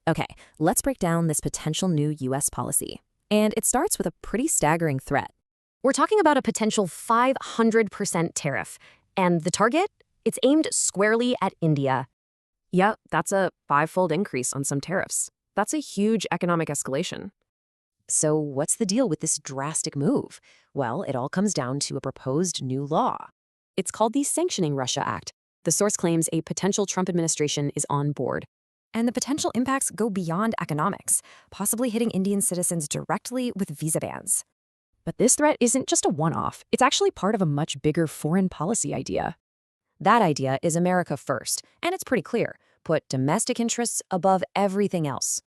Okay, let's break down this potential new U.S. policy. And it starts with a pretty staggering threat. We're talking about a potential 500% tariff. And the target? It's aimed squarely at India. Yeah, that's a five-fold increase on some tariffs. That's a huge economic escalation. So what's the deal with this drastic move? Well, it all comes down to a proposed new law. It's called the Sanctioning Russia Act. The source claims a potential Trump administration is on board. And the potential impacts go beyond economics, possibly hitting Indian citizens directly with visa bans. But this threat isn't just a one-off. It's actually part of a much bigger foreign policy idea. That idea is America first, and it's pretty clear. Put domestic interests above everything else.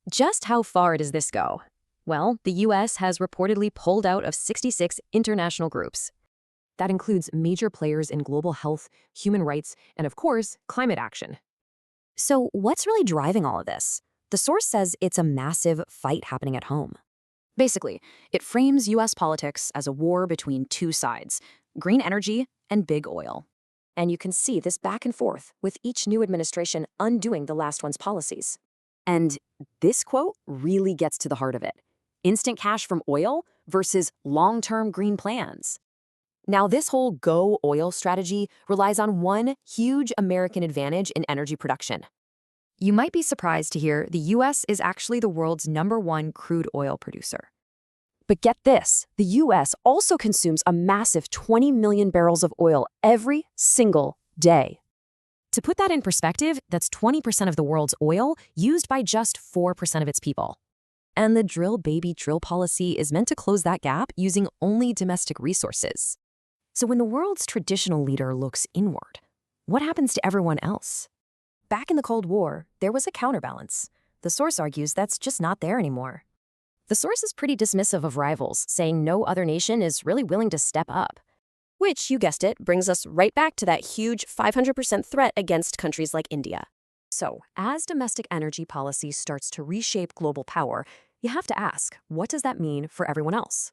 Just how far does this go? Well, the U.S. has reportedly pulled out of 66 international groups. That includes major players in global health, human rights, and of course, climate action. So what's really driving all of this? The source says it's a massive fight happening at home. Basically, it frames U.S. politics as a war between two sides, green energy and big oil. And you can see this back and forth with each new administration undoing the last one's policies. And this quote really gets to the heart of it. Instant cash from oil versus long-term green plans. Now, this whole go oil strategy relies on one huge American advantage in energy production. You might be surprised to hear the U.S. is actually the world's #1 crude oil producer. But get this, the U.S. also consumes a massive 20 million barrels of oil every single day. To put that in perspective, that's 20% of the world's oil used by just 4% of its people. And the drill baby drill policy is meant to close that gap using only domestic resources. So when the world's traditional leader looks inward, what happens to everyone else? Back in the Cold War, there was a counterbalance. The source argues that's just not there anymore. The source is pretty dismissive of rivals, saying no other nation is really willing to step up. Which, you guessed it, brings us right back to that huge 500% threat against countries like India. So, as domestic energy policy starts to reshape global power, you have to ask, what does that mean for everyone else?